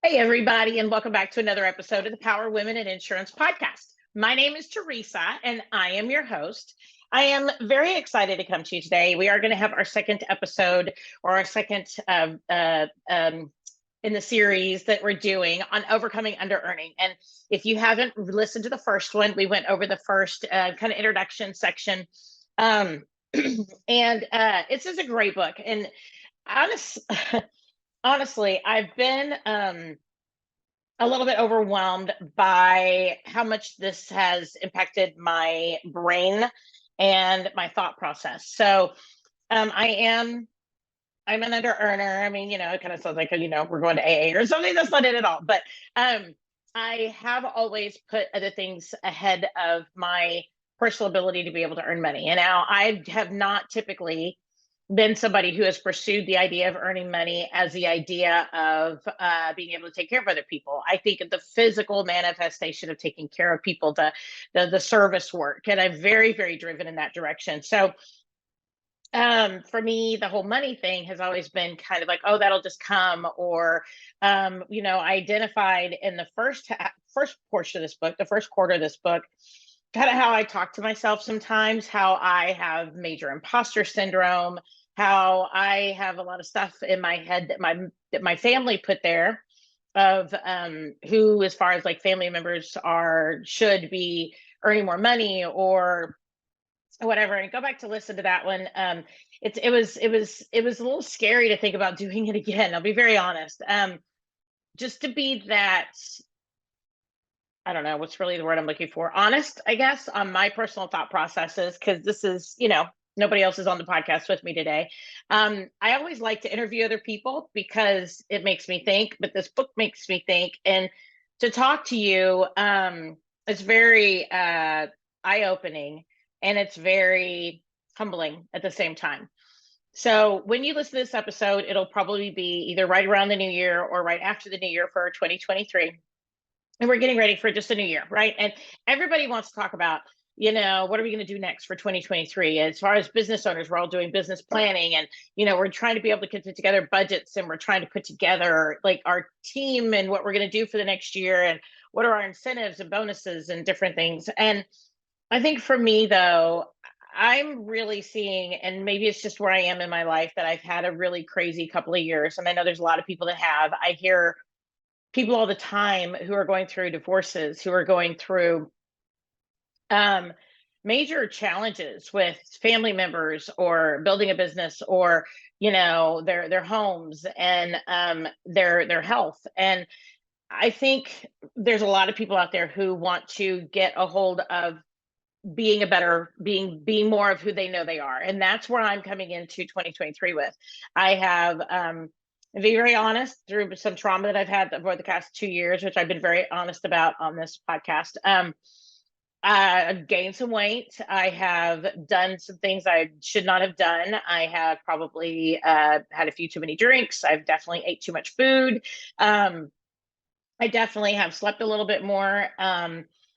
Hey, everybody, and welcome back to another episode of the Power Women in Insurance podcast. My name is Teresa, and I am your host. I am very excited to come to you today. We are going to have our second episode or our second in the series that we're doing on overcoming underearning. And if you haven't listened to the first one, we went over the first kind of introduction section. And this is a great book. And honest, honestly, I've been a little bit overwhelmed by how much this has impacted my brain and my thought process. So I'm an under earner. I mean, it kind of sounds like we're going to AA or something. That's not it at all. But I have always put other things ahead of my personal ability to be able to earn money. And now I have not typically been somebody who has pursued the idea of earning money as the idea of being able to take care of other people. I think the physical manifestation of taking care of people, the service work, and I'm very, very driven in that direction. So for me, the whole money thing has always been kind of like, oh, that'll just come. Or, I identified in the first portion of this book, the first quarter of this book, kind of how I talk to myself sometimes, how I have major imposter syndrome, how I have a lot of stuff in my head that my family put there of who, as far as like family members should be earning more money or whatever. And go back to listen to that one. It was a little scary to think about doing it again. I'll be very honest. Just to be that, I don't know what's really the word I'm looking for. Honest, I guess, on my personal thought processes, because this is, nobody else is on the podcast with me today. I always like to interview other people because it makes me think, but this book makes me think. And to talk to you, it's very eye-opening, and it's very humbling at the same time. So when you listen to this episode, it'll probably be either right around the new year or right after the new year for 2023. And we're getting ready for just a new year, right? And everybody wants to talk about, what are we going to do next for 2023? As far as business owners, we're all doing business planning, and, we're trying to be able to put together budgets, and we're trying to put together like our team and what we're going to do for the next year, and what are our incentives and bonuses and different things. And I think for me, though, I'm really seeing, and maybe it's just where I am in my life, that I've had a really crazy couple of years. And I know there's a lot of people that have. I hear people all the time who are going through divorces, who are going through um, major challenges with family members or building a business, or their homes and their health. And I think there's a lot of people out there who want to get a hold of being more of who they know they are. And that's where I'm coming into 2023 with. I have to be very honest, through some trauma that I've had over the past 2 years, which I've been very honest about on this podcast. I've gained some weight. I have done some things I should not have done. I have probably had a few too many drinks. I've definitely ate too much food. I definitely have slept a little bit more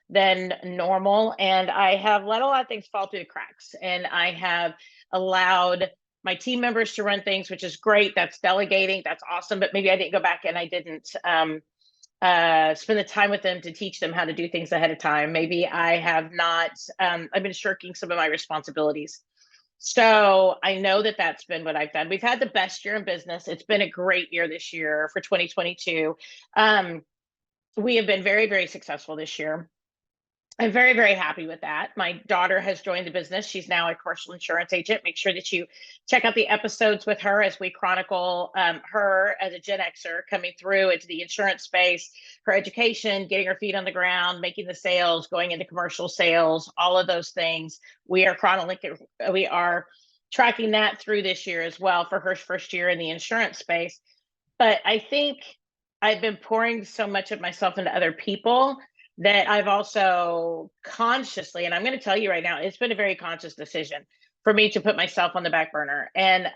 than normal. And I have let a lot of things fall through the cracks. And I have allowed my team members to run things, which is great. That's delegating. That's awesome. But maybe I didn't go back and I didn't spend the time with them to teach them how to do things ahead of time. Maybe I have not, I've been shirking some of my responsibilities. So I know that that's been what I've done. We've had the best year in business. It's been a great year this year for 2022. We have been very, very successful this year. I'm very, very happy with that. My daughter has joined the business. She's now a commercial insurance agent. Make sure that you check out the episodes with her as we chronicle her as a Gen Xer coming through into the insurance space, her education, getting her feet on the ground, making the sales, going into commercial sales, all of those things. We are tracking that through this year as well for her first year in the insurance space. But I think I've been pouring so much of myself into other people that I've also consciously, and I'm going to tell you right now, it's been a very conscious decision for me to put myself on the back burner and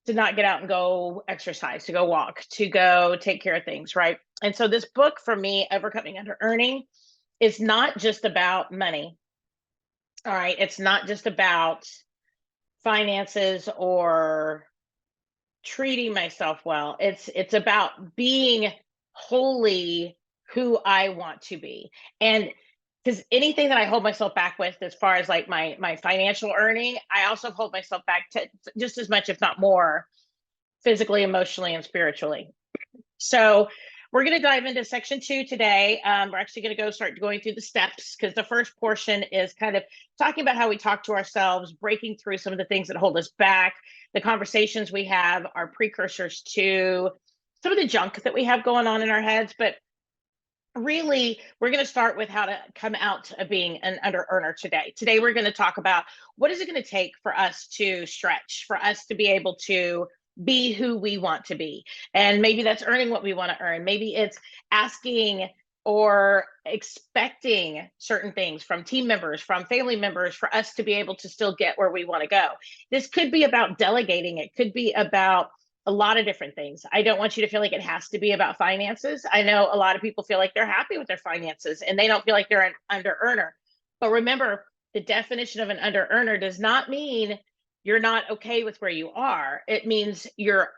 to not get out and go exercise, to go walk, to go take care of things, right? And so this book for me, Overcoming Under Earning, is not just about money. All right. It's not just about finances or treating myself well. It's about being wholly who I want to be. And because anything that I hold myself back with, as far as like my financial earning, I also hold myself back to just as much, if not more, physically, emotionally, and spiritually. So we're going to dive into section 2 today. We're actually going to start going through the steps, because the first portion is kind of talking about how we talk to ourselves, breaking through some of the things that hold us back. The conversations we have are precursors to some of the junk that we have going on in our heads. But really, we're going to start with how to come out of being an under earner today. Today, we're going to talk about what is it going to take for us to stretch, for us to be able to be who we want to be. And maybe that's earning what we want to earn. Maybe it's asking or expecting certain things from team members, from family members, for us to be able to still get where we want to go. This could be about delegating. It could be about a lot of different things. I don't want you to feel like it has to be about finances. I know a lot of people feel like they're happy with their finances and they don't feel like they're an under earner. But remember, the definition of an under earner does not mean you're not okay with where you are. It means you're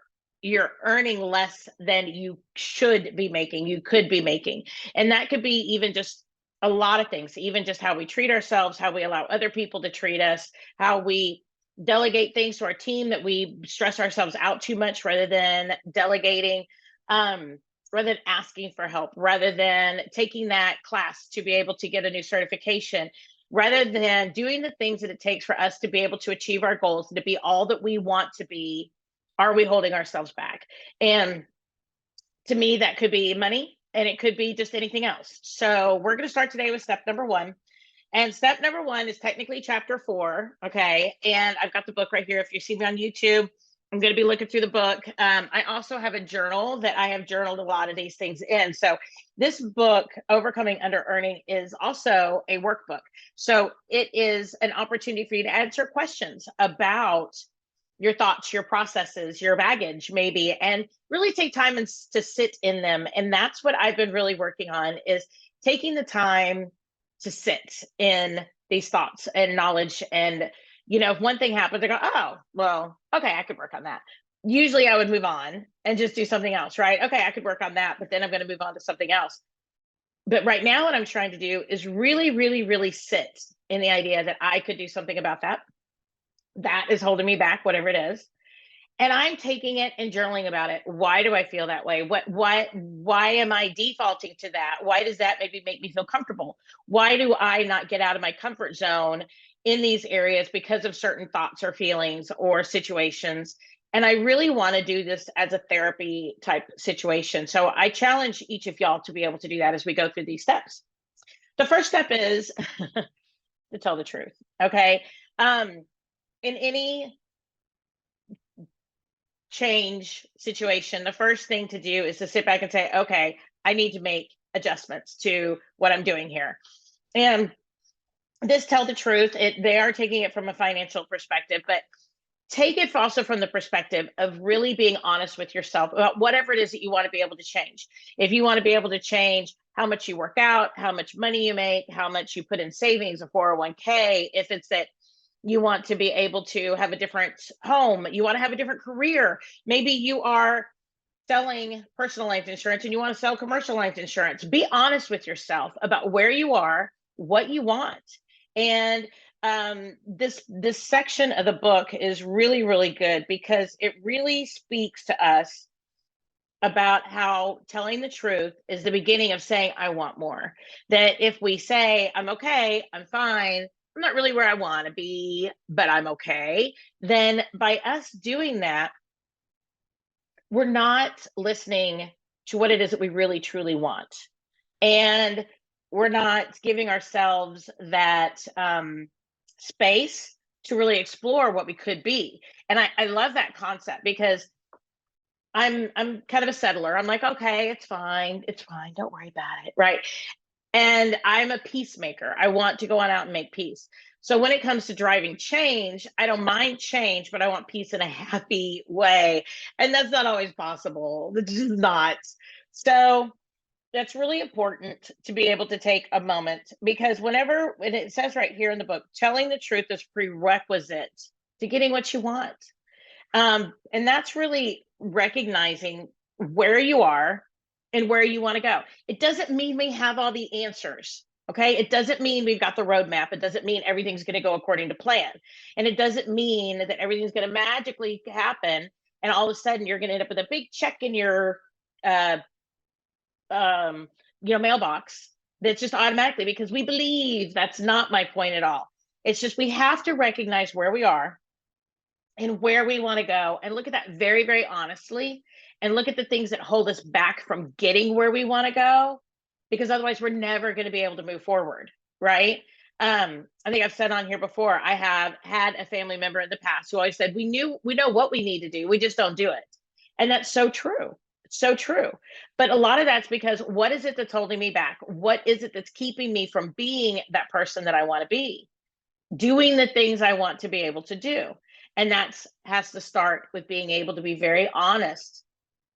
earning less than you should be making, you could be making. And that could be even just a lot of things, even just how we treat ourselves, how we allow other people to treat us, how we delegate things to our team, that we stress ourselves out too much rather than delegating, rather than asking for help, rather than taking that class to be able to get a new certification, rather than doing the things that it takes for us to be able to achieve our goals and to be all that we want to be. Are we holding ourselves back? And to me, that could be money, and it could be just anything else. So we're going to start today with step number 1. And step number 1 is technically chapter 4. Okay. And I've got the book right here. If you see me on YouTube, I'm going to be looking through the book. I also have a journal that I have journaled a lot of these things in. So this book, Overcoming Under Earning, is also a workbook. So it is an opportunity for you to answer questions about your thoughts, your processes, your baggage, maybe, and really take time to sit in them. And that's what I've been really working on, is taking the time to sit in these thoughts and knowledge. And, if one thing happens, I go, oh, well, okay, I could work on that. Usually I would move on and just do something else, right? Okay, I could work on that, but then I'm going to move on to something else. But right now, what I'm trying to do is really, really, really sit in the idea that I could do something about that. That is holding me back, whatever it is. And I'm taking it and journaling about it. Why do I feel that way? Why am I defaulting to that? Why does that maybe make me feel comfortable? Why do I not get out of my comfort zone in these areas because of certain thoughts or feelings or situations? And I really want to do this as a therapy type situation. So I challenge each of y'all to be able to do that as we go through these steps. The first step is to tell the truth. Okay. In any change situation, the first thing to do is to sit back and say, okay, I need to make adjustments to what I'm doing here. And this tell the truth, they are taking it from a financial perspective, but take it also from the perspective of really being honest with yourself about whatever it is that you want to be able to change. If you want to be able to change how much you work out, how much money you make, how much you put in savings, a 401k, if it's that you want to be able to have a different home, you want to have a different career. Maybe you are selling personal life insurance and you want to sell commercial life insurance. Be honest with yourself about where you are, what you want. And this section of the book is really, really good, because it really speaks to us about how telling the truth is the beginning of saying, I want more. That if we say, I'm okay, I'm fine, I'm not really where I want to be, but I'm okay, then by us doing that, we're not listening to what it is that we really truly want. And we're not giving ourselves that space to really explore what we could be. And I love that concept, because I'm kind of a settler. I'm like, okay, it's fine, don't worry about it, right? And I'm a peacemaker. I want to go on out and make peace. So when it comes to driving change, I don't mind change, but I want peace in a happy way. And that's not always possible. It's just not. So that's really important to be able to take a moment, because when it says right here in the book, telling the truth is prerequisite to getting what you want. And that's really recognizing where you are, and where you want to go. It doesn't mean we have all the answers. Okay. It doesn't mean we've got the roadmap. It doesn't mean everything's going to go according to plan. And it doesn't mean that everything's going to magically happen. And all of a sudden you're going to end up with a big check in your, uh, mailbox that's just automatically, because we believe. That's not my point at all. It's just, we have to recognize where we are and where we want to go, and look at that very, very honestly, and look at the things that hold us back from getting where we want to go, because otherwise we're never going to be able to move forward, right? I think I've said on here before, I have had a family member in the past who always said, we know what we need to do, we just don't do it. And that's so true. So true. But a lot of that's because, what is it that's holding me back? What is it that's keeping me from being that person that I want to be, doing the things I want to be able to do? And that's has to start with being able to be very honest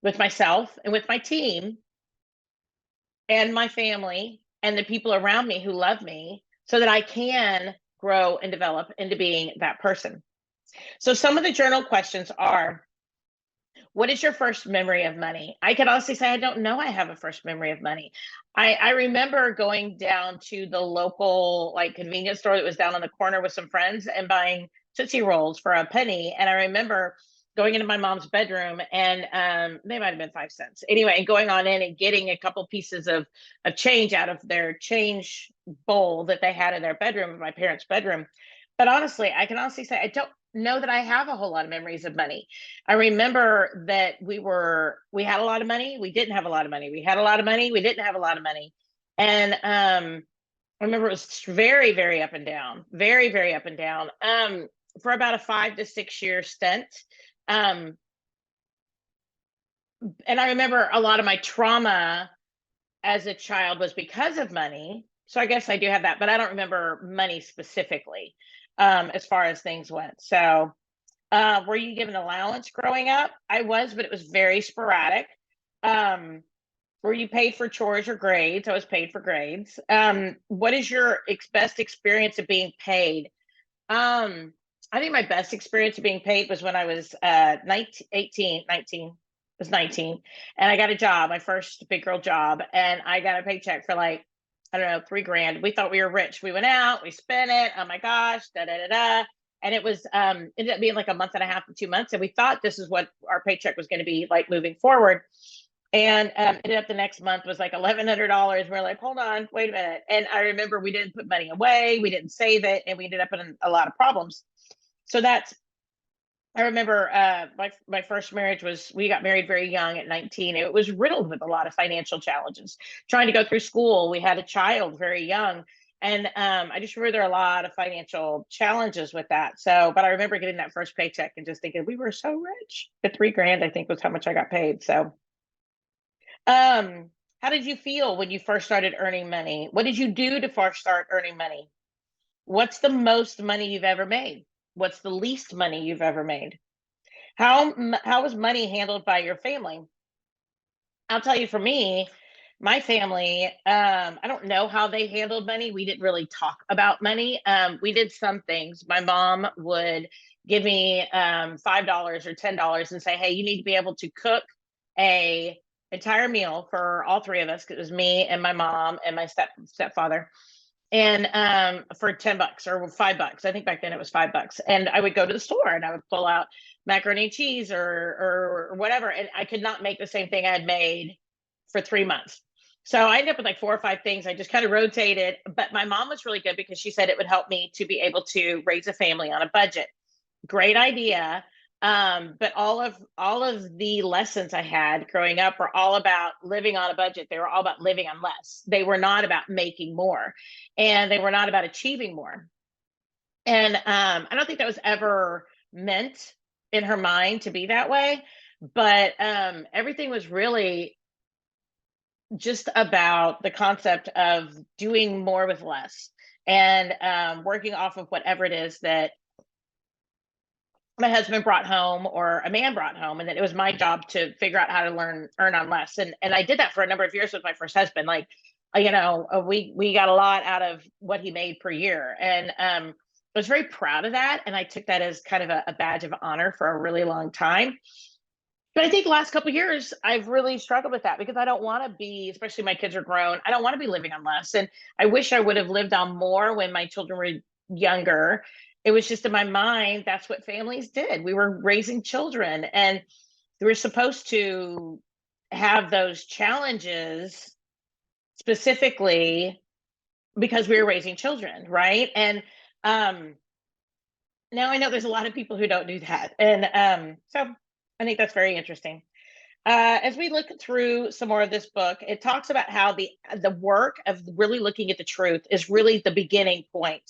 with myself and with my team and my family and the people around me who love me, so that I can grow and develop into being that person. So some of the journal questions are: what is your first memory of money? I could honestly say I don't know I have a first memory of money. I remember going down to the local convenience store that was down on the corner with some friends and buying Tootsie Rolls for a penny. And I remember going into my mom's bedroom, and they might have been 5 cents. Anyway, and going on in and getting a couple pieces of change out of their change bowl that they had in their bedroom, my parents' bedroom. But honestly, I can honestly say I don't know that I have a whole lot of memories of money. I remember that we had a lot of money, we didn't have a lot of money, we had a lot of money, we didn't have a lot of money. And I remember it was very, very up and down, very, very up and down, for about a 5 to 6 year stint. And I remember a lot of my trauma as a child was because of money. So I guess I do have that, but I don't remember money specifically, as far as things went. So were you given allowance growing up? I was, but it was very sporadic. Were you paid for chores or grades? I was paid for grades. What is your best experience of being paid? I think my best experience of being paid was when I was 19, was 19, and I got a job, my first big girl job, and I got a paycheck for I don't know, 3 grand. We thought we were rich. We went out, we spent it. Oh my gosh, da da da da. And it was ended up being like a month and a half to 2 months, and we thought this is what our paycheck was going to be like moving forward. And ended up the next month was like $1,100. We're like, hold on, wait a minute. And I remember we didn't put money away, we didn't save it, and we ended up in a lot of problems. So I remember my first marriage we got married very young at 19. It was riddled with a lot of financial challenges. Trying to go through school, we had a child very young, and I just remember there are a lot of financial challenges with that. So, but I remember getting that first paycheck and just thinking we were so rich. The 3 grand, I think, was how much I got paid. So, how did you feel when you first started earning money? What did you do to first start earning money? What's the most money you've ever made? What's the least money you've ever made? How was money handled by your family? I'll tell you, for me, my family, I don't know how they handled money. We didn't really talk about money. We did some things. My mom would give me $5 or $10 and say, "Hey, you need to be able to cook a entire meal for all three of us," because it was me and my mom and my stepfather, and for $10 or $5. I think back then it was $5. And I would go to the store and I would pull out macaroni and cheese or whatever, and I could not make the same thing I had made for 3 months. So I ended up with like 4 or 5 things. I just kind of rotated. But my mom was really good because she said it would help me to be able to raise a family on a budget. Great idea. But all of the lessons I had growing up were all about living on a budget. They were all about living on less. They were not about making more, and they were not about achieving more. And I don't think that was ever meant in her mind to be that way. But everything was really just about the concept of doing more with less, and working off of whatever it is that my husband brought home or a man brought home, and then it was my job to figure out how to earn on less. And I did that for a number of years with my first husband. We got a lot out of what he made per year, and I was very proud of that, and I took that as kind of a badge of honor for a really long time. But I think the last couple of years, I've really struggled with that because I don't want to be, especially my kids are grown. I don't want to be living on less. And I wish I would have lived on more when my children were younger. It was just in my mind, that's what families did. We were raising children and we were supposed to have those challenges specifically because we were raising children, right? And um, now I know there's a lot of people who don't do that. And so I think that's very interesting. As we look through some more of this book, it talks about how the work of really looking at the truth is really the beginning point.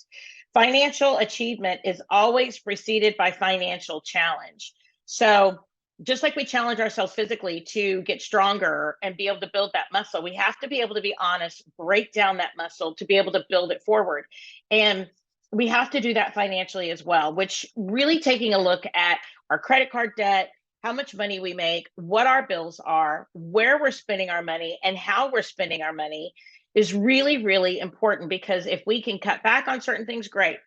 Financial achievement is always preceded by financial challenge. So just like we challenge ourselves physically to get stronger and be able to build that muscle, we have to be able to be honest, break down that muscle to be able to build it forward. And we have to do that financially as well, which really taking a look at our credit card debt, how much money we make, what our bills are, where we're spending our money, and how we're spending our money is really, really important because if we can cut back on certain things, great.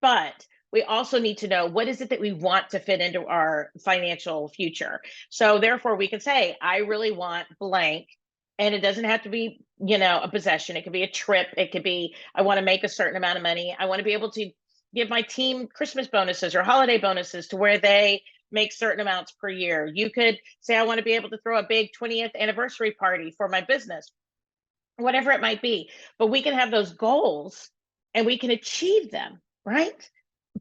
But we also need to know what is it that we want to fit into our financial future. So therefore we can say, I really want blank. And it doesn't have to be, a possession. It could be a trip. It could be, I want to make a certain amount of money. I want to be able to give my team Christmas bonuses or holiday bonuses to where they make certain amounts per year. You could say, I want to be able to throw a big 20th anniversary party for my business, whatever it might be. But we can have those goals and we can achieve them, right?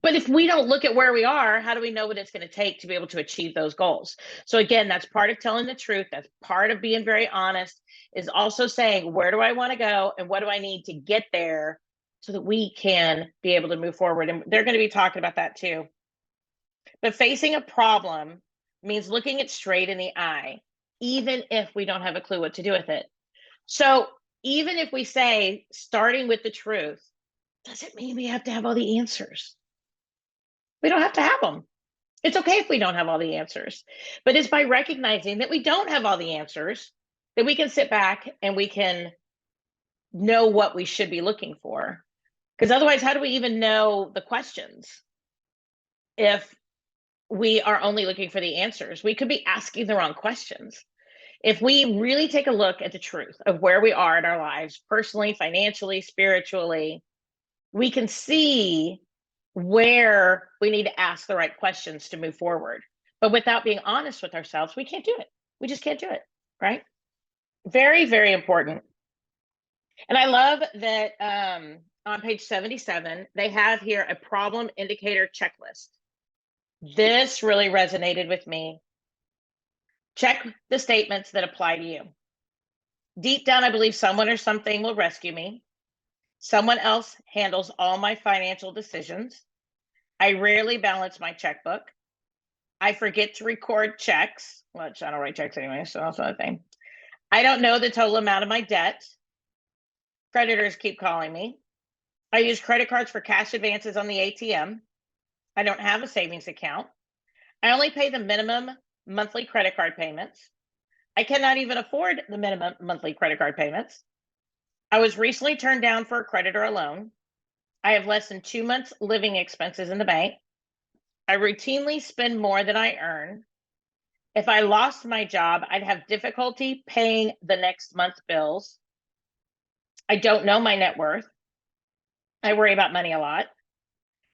But if we don't look at where we are, how do we know what it's going to take to be able to achieve those goals? So again, that's part of telling the truth. That's part of being very honest, is also saying, where do I want to go and what do I need to get there so that we can be able to move forward? And they're going to be talking about that too. But facing a problem means looking it straight in the eye, even if we don't have a clue what to do with it. So even if we say starting with the truth, doesn't mean we have to have all the answers. We don't have to have them. It's okay if we don't have all the answers, but it's by recognizing that we don't have all the answers that we can sit back and we can know what we should be looking for. Because otherwise, how do we even know the questions if we are only looking for the answers? We could be asking the wrong questions. If we really take a look at the truth of where we are in our lives, personally, financially, spiritually, we can see where we need to ask the right questions to move forward. But without being honest with ourselves, we can't do it. We just can't do it, right? Very, very important. And I love that on page 77, they have here a problem indicator checklist. This really resonated with me. Check the statements that apply to you. Deep down, I believe someone or something will rescue me. Someone else handles all my financial decisions. I rarely balance my checkbook. I forget to record checks, which I don't write checks anyway, so that's another thing. I don't know the total amount of my debt. Creditors keep calling me. I use credit cards for cash advances on the ATM. I don't have a savings account. I only pay the minimum monthly credit card payments. I cannot even afford the minimum monthly credit card payments. I was recently turned down for a credit or a loan. I have less than 2 months living expenses in the bank. I routinely spend more than I earn. If I lost my job, I'd have difficulty paying the next month's bills. I don't know my net worth. I worry about money a lot.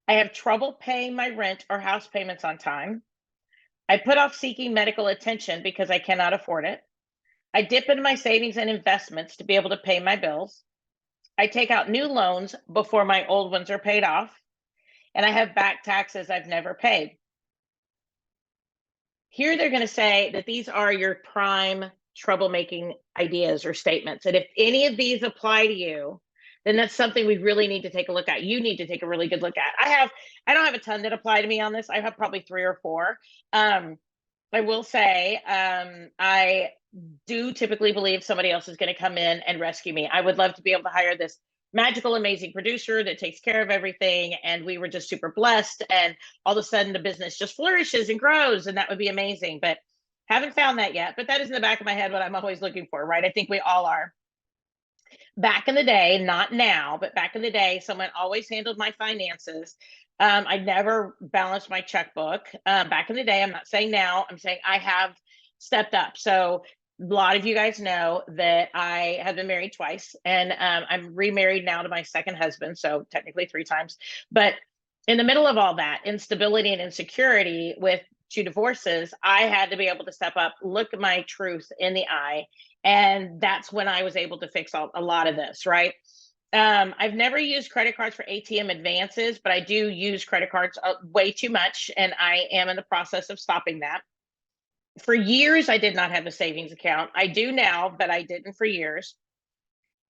I have trouble paying my rent or house payments on time. I put off seeking medical attention because I cannot afford it. I dip into my savings and investments to be able to pay my bills. I take out new loans before my old ones are paid off. And I have back taxes I've never paid. Here they're going to say that these are your prime troublemaking ideas or statements. And if any of these apply to you, then that's something we really need to take a look at. You need to take a really good look at. I don't have a ton that apply to me on this. I have probably 3 or 4. I will say, I do typically believe somebody else is going to come in and rescue me. I would love to be able to hire this magical, amazing producer that takes care of everything. And we were just super blessed. And all of a sudden the business just flourishes and grows. And that would be amazing. But haven't found that yet. But that is in the back of my head what I'm always looking for, right? I think we all are. Back in the day, not now, but back in the day, someone always handled my finances. I never balanced my checkbook. Back in the day, I'm not saying now, I'm saying I have stepped up. So a lot of you guys know that I have been married twice, and I'm remarried now to my second husband, so technically 3 times. But in the middle of all that instability and insecurity with 2 divorces, I had to be able to step up, look my truth in the eye, and that's when I was able to fix a lot of this, right? I've never used credit cards for ATM advances, but I do use credit cards way too much, and I am in the process of stopping that. For years, I did not have a savings account. I do now, but I didn't for years.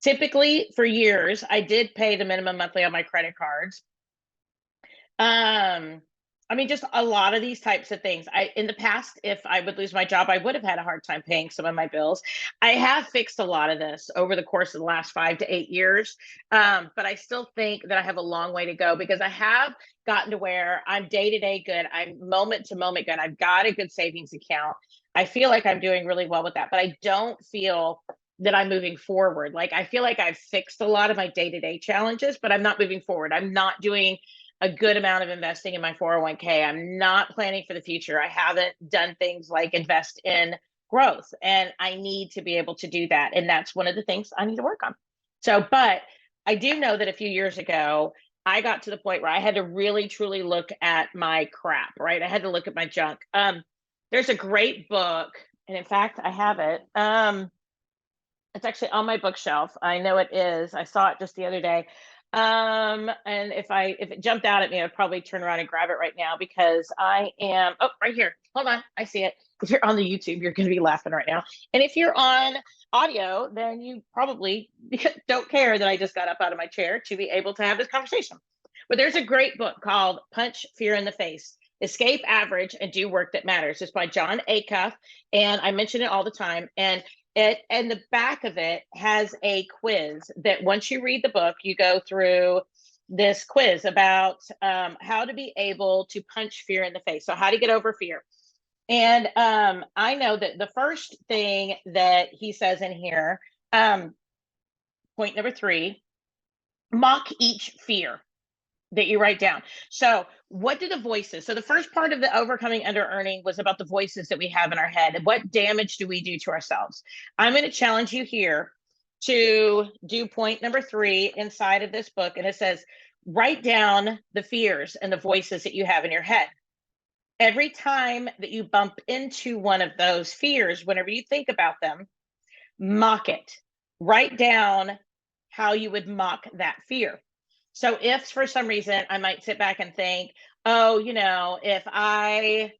Typically, for years, I did pay the minimum monthly on my credit cards. Um, I mean, just a lot of these types of things. In the past, if I would lose my job, I would have had a hard time paying some of my bills. I have fixed a lot of this over the course of the last 5 to 8 years, but I still think that I have a long way to go because I have gotten to where I'm day to day good. I'm moment to moment good. I've got a good savings account. I feel like I'm doing really well with that, but I don't feel that I'm moving forward. Like I feel like I've fixed a lot of my day to day challenges, but I'm not moving forward. I'm not doing a good amount of investing in my 401k. I'm not planning for the future. I haven't done things like invest in growth, and I need to be able to do that. And that's one of the things I need to work on. So, but I do know that a few years ago, I got to the point where I had to really truly look at my crap, right? I had to look at my junk. There's a great book, and in fact, I have it. It's actually on my bookshelf. I know it is. I saw it just the other day. And if it jumped out at me, I'd probably turn around and grab it right now because I am right here. Hold on. I see it. If you're on the YouTube, you're gonna be laughing right now. And if you're on audio, then you probably don't care that I just got up out of my chair to be able to have this conversation. But there's a great book called Punch Fear in the Face. Escape Average and Do Work That Matters. It's by John Acuff, and I mention it all the time. And the back of it has a quiz that once you read the book, you go through this quiz about how to be able to punch fear in the face. So how to get over fear. And I know that the first thing that he says in here, point number 3, mock each fear that you write down. So, what do the voices? So, the first part of the overcoming under earning was about the voices that we have in our head. And what damage do we do to ourselves? I'm going to challenge you here to do point number 3 inside of this book. And it says, write down the fears and the voices that you have in your head. Every time that you bump into one of those fears, whenever you think about them, mock it. Write down how you would mock that fear. So if for some reason I might sit back and think, oh, if I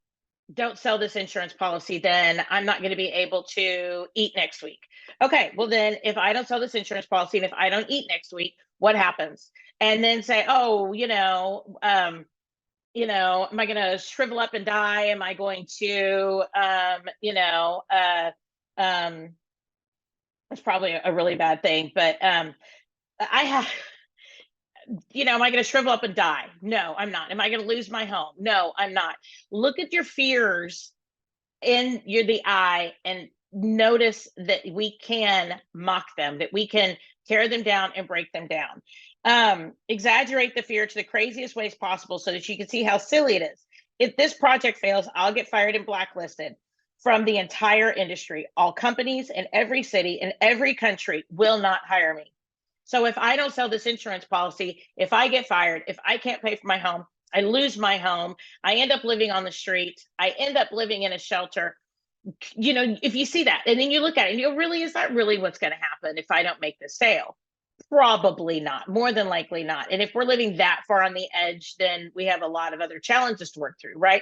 don't sell this insurance policy, then I'm not going to be able to eat next week. Okay, well then if I don't sell this insurance policy and if I don't eat next week, what happens? And then say, oh, am I going to shrivel up and die? Am I going to, that's probably a really bad thing, but I have, am I going to shrivel up and die? No, I'm not. Am I going to lose my home? No, I'm not. Look at your fears in the eye and notice that we can mock them, that we can tear them down and break them down. Exaggerate the fear to the craziest ways possible so that you can see how silly it is. If this project fails, I'll get fired and blacklisted from the entire industry. All companies in every city in every country will not hire me. So if I don't sell this insurance policy, if I get fired, if I can't pay for my home, I lose my home, I end up living on the street, I end up living in a shelter. If you see that and then you look at it and you go, really, is that really what's going to happen if I don't make this sale? Probably not, more than likely not. And if we're living that far on the edge, then we have a lot of other challenges to work through, right?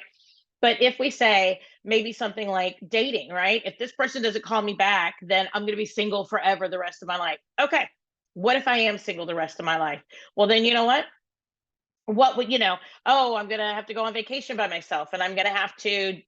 But if we say maybe something like dating, right? If this person doesn't call me back, then I'm going to be single forever the rest of my life. Okay. What if I am single the rest of my life? Well, then you know what? What would, oh, I'm going to have to go on vacation by myself and I'm going to have to,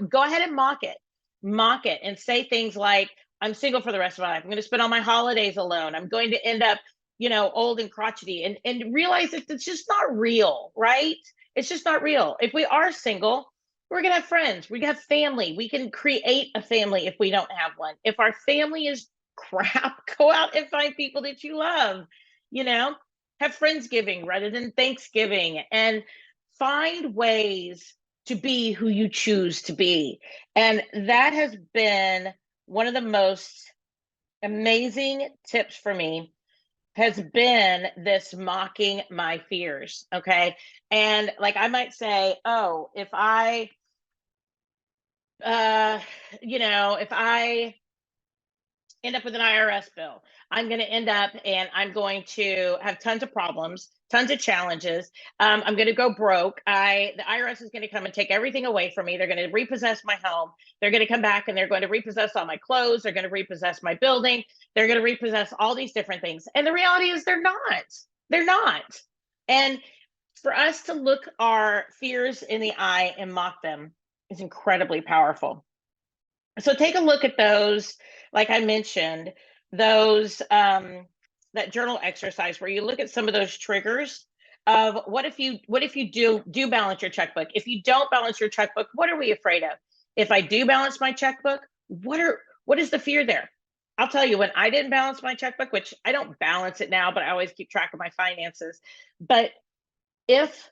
go ahead and mock it and say things like, I'm single for the rest of my life. I'm going to spend all my holidays alone. I'm going to end up, old and crotchety and realize that it's just not real, right? It's just not real. If we are single, we're going to have friends. We have family. We can create a family if we don't have one. If our family is crap, go out and find people that you love, have Friendsgiving rather than Thanksgiving and find ways to be who you choose to be. And that has been one of the most amazing tips for me, has been this mocking my fears. Okay. And like I might say, oh, if I, uh, if I end up with an IRS bill, I'm going to end up and I'm going to have tons of problems, tons of challenges. I'm going to go broke. The IRS is going to come and take everything away from me. They're going to repossess my home. They're going to come back and they're going to repossess all my clothes. They're going to repossess my building. They're going to repossess all these different things. And the reality is they're not. They're not. And for us to look our fears in the eye and mock them is incredibly powerful. So take a look at those, like I mentioned, those that journal exercise where you look at some of those triggers of what if you do balance your checkbook? If you don't balance your checkbook, what are we afraid of? If I do balance my checkbook, what is the fear there? I'll tell you, when I didn't balance my checkbook, which I don't balance it now, but I always keep track of my finances. But if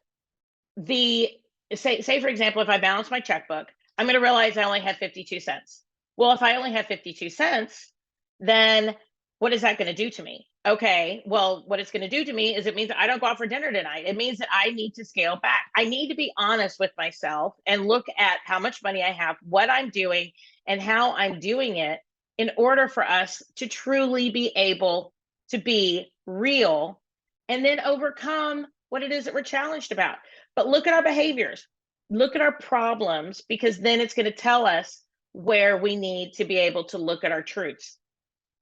the say for example, if I balance my checkbook, I'm going to realize I only have 52 cents. Well, if I only have 52 cents, then what is that going to do to me? Okay, well, what it's going to do to me is it means I don't go out for dinner tonight. It means that I need to scale back. I need to be honest with myself and look at how much money I have, what I'm doing, and how I'm doing it in order for us to truly be able to be real and then overcome what it is that we're challenged about. But look at our behaviors, look at our problems, because then it's going to tell us where we need to be able to look at our truths.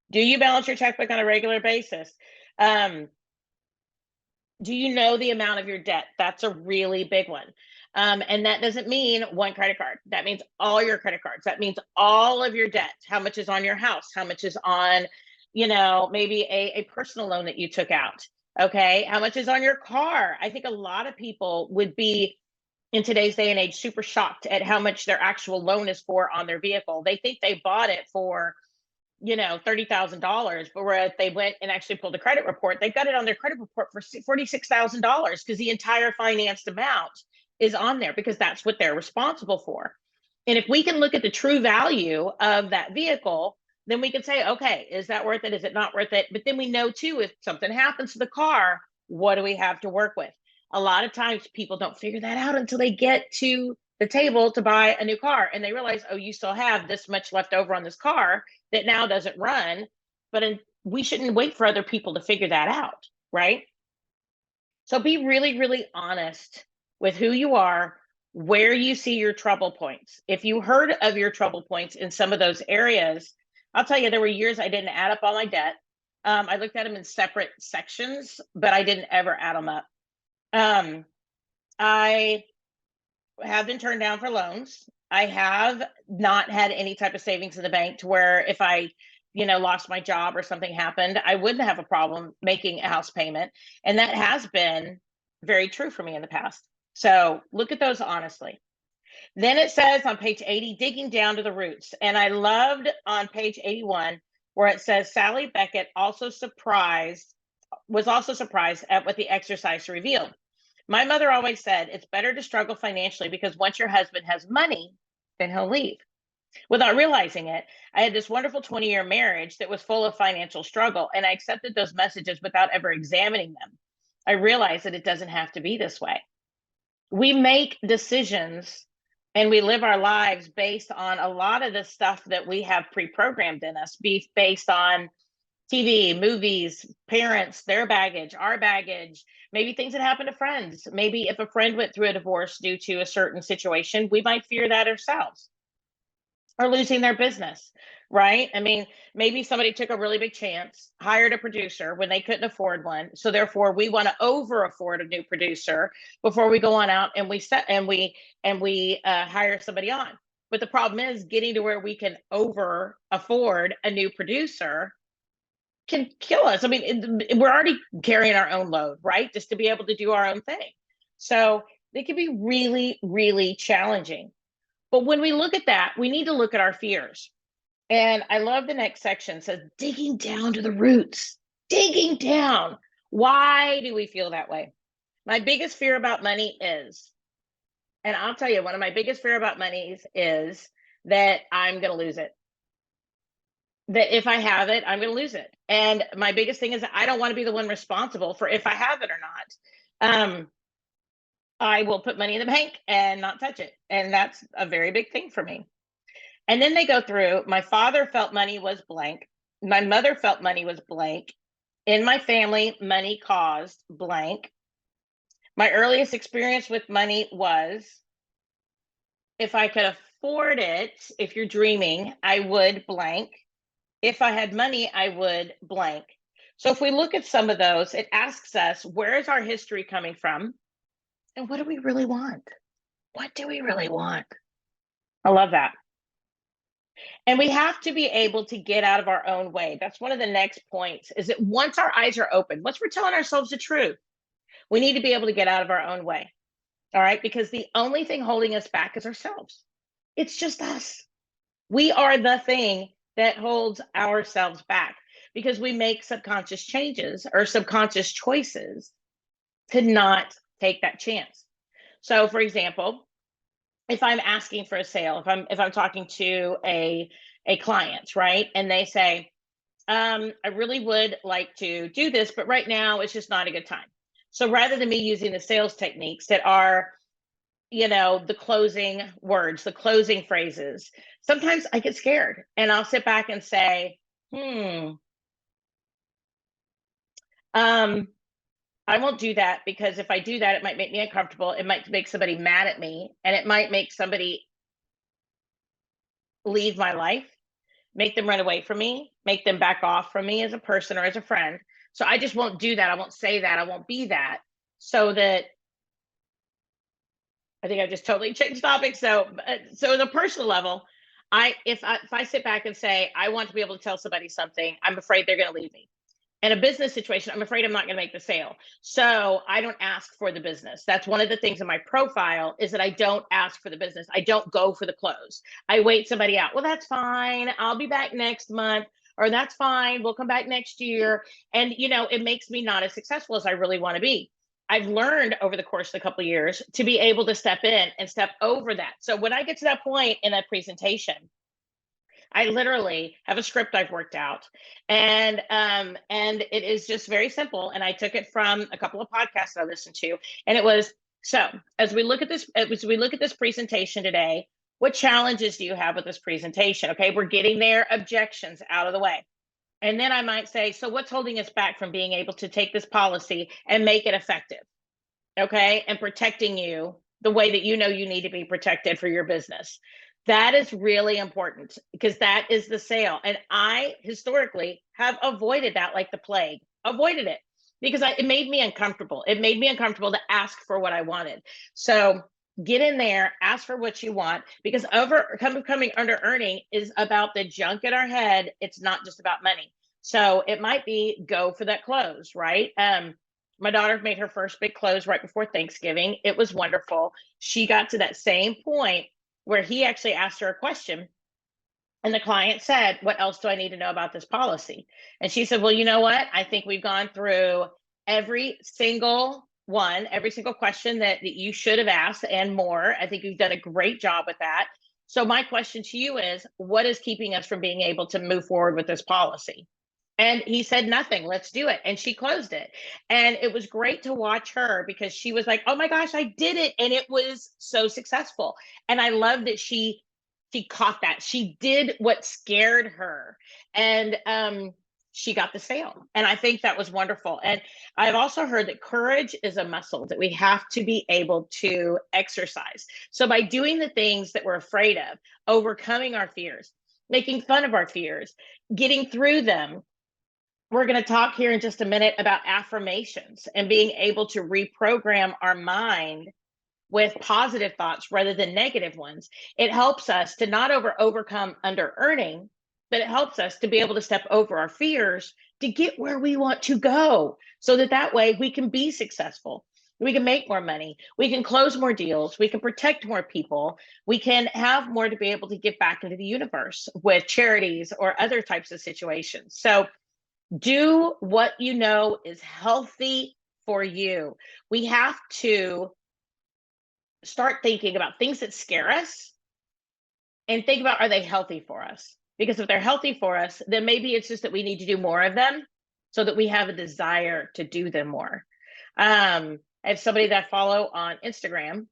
Do you balance your checkbook on a regular basis? Do you know the amount of your debt? That's a really big one. And that doesn't mean one credit card. That means all your credit cards. That means all of your debt. How much is on your house? How much is on, maybe a personal loan that you took out? Okay. How much is on your car? I think a lot of people would be, in today's day and age, super shocked at how much their actual loan is for on their vehicle. They think they bought it for, $30,000, but where they went and actually pulled a credit report, they've got it on their credit report for $46,000 because the entire financed amount is on there because that's what they're responsible for. And if we can look at the true value of that vehicle, then we can say, okay, is that worth it? Is it not worth it? But then we know too, if something happens to the car, what do we have to work with? A lot of times people don't figure that out until they get to the table to buy a new car and they realize, oh, you still have this much left over on this car that now doesn't run. But we shouldn't wait for other people to figure that out, right? So be really, really honest with who you are, where you see your trouble points. If you heard of your trouble points in some of those areas, I'll tell you, there were years I didn't add up all my debt. I looked at them in separate sections, but I didn't ever add them up. I have been turned down for loans. I have not had any type of savings in the bank to where if I, lost my job or something happened, I wouldn't have a problem making a house payment. And that has been very true for me in the past. So look at those honestly. Then it says on page 80, digging down to the roots. And I loved on page 81 where it says Sally Beckett was also surprised at what the exercise revealed. My mother always said, it's better to struggle financially because once your husband has money, then he'll leave. Without realizing it, I had this wonderful 20-year marriage that was full of financial struggle, and I accepted those messages without ever examining them. I realized that it doesn't have to be this way. We make decisions and we live our lives based on a lot of the stuff that we have pre-programmed in us, based on TV, movies, parents, their baggage, our baggage, maybe things that happen to friends. Maybe if a friend went through a divorce due to a certain situation, we might fear that ourselves, or losing their business, right? I mean, maybe somebody took a really big chance, hired a producer when they couldn't afford one. So therefore we want to over afford a new producer before we go on out and we hire somebody on. But the problem is getting to where we can over afford a new producer can kill us. I mean, we're already carrying our own load, right? Just to be able to do our own thing. So it can be really, really challenging. But when we look at that, we need to look at our fears. And I love the next section. It says, digging down to the roots, digging down. Why do we feel that way? My biggest fear about money is And I'll tell you, one of my biggest fear about money is that I'm going to lose it. That if I have it, I'm going to lose it. And my biggest thing is that I don't want to be the one responsible for if I have it or not. I will put money in the bank and not touch it. And that's a very big thing for me. And then they go through, my father felt money was blank. My mother felt money was blank. In my family, money caused blank. My earliest experience with money was if I could afford it, if you're dreaming, I would blank. If I had money, I would blank. So if we look at some of those, it asks us, where is our history coming from? And what do we really want? What do we really want? I love that. And we have to be able to get out of our own way. That's one of the next points is that once our eyes are open, once we're telling ourselves the truth, we need to be able to get out of our own way. All right. Because the only thing holding us back is ourselves. It's just us. We are the thing that holds ourselves back because we make subconscious changes or subconscious choices to not take that chance. So, for example, if I'm asking for a sale, if I'm talking to a client, right, and they say, I really would like to do this, but right now it's just not a good time. So rather than me using the sales techniques that are, the closing words, the closing phrases, sometimes I get scared and I'll sit back and say, um, I won't do that because if I do that, it might make me uncomfortable. It might make somebody mad at me and it might make somebody leave my life, make them run away from me, make them back off from me as a person or as a friend. So I just won't do that. I won't say that. I won't be that. So that I think I just totally changed topics. So on a personal level, if I sit back and say I want to be able to tell somebody something, I'm afraid they're going to leave me. In a business situation, I'm afraid I'm not going to make the sale. So I don't ask for the business. That's one of the things in my profile is that I don't ask for the business. I don't go for the close. I wait somebody out. Well, that's fine. I'll be back next month. Or that's fine. We'll come back next year. And, it makes me not as successful as I really want to be. I've learned over the course of a couple of years to be able to step in and step over that. So when I get to that point in a presentation, I literally have a script I've worked out, and it is just very simple. And I took it from a couple of podcasts I listened to, and it was so as we look at this presentation today, what challenges do you have with this presentation? Okay, we're getting their objections out of the way. And then I might say, so what's holding us back from being able to take this policy and make it effective? Okay, and protecting you the way that you need to be protected for your business. That is really important because that is the sale. And I historically have avoided that like the plague, avoided it because it made me uncomfortable. It made me uncomfortable to ask for what I wanted. So get in there, ask for what you want because overcoming under earning is about the junk in our head. It's not just about money. So it might be go for that close, right? My daughter made her first big close right before Thanksgiving. It was wonderful. She got to that same point where he actually asked her a question. And the client said, what else do I need to know about this policy? And she said, well, you know what? I think we've gone through every single question that you should have asked and more. I think you've done a great job with that. So my question to you is, what is keeping us from being able to move forward with this policy? And he said, nothing, let's do it. And she closed it. And it was great to watch her because she was like, oh my gosh, I did it. And it was so successful. And I love that she caught that. She did what scared her. And she got the sale. And I think that was wonderful. And I've also heard that courage is a muscle that we have to be able to exercise. So by doing the things that we're afraid of, overcoming our fears, making fun of our fears, getting through them, we're going to talk here in just a minute about affirmations and being able to reprogram our mind with positive thoughts rather than negative ones. It helps us to not overcome under earning, but it helps us to be able to step over our fears to get where we want to go so that way we can be successful. We can make more money. We can close more deals. We can protect more people. We can have more to be able to give back into the universe with charities or other types of situations. So do what you know is healthy for you. We have to start thinking about things that scare us and think about, are they healthy for us? Because if they're healthy for us, then maybe it's just that we need to do more of them so that we have a desire to do them more. I have somebody that I follow on Instagram,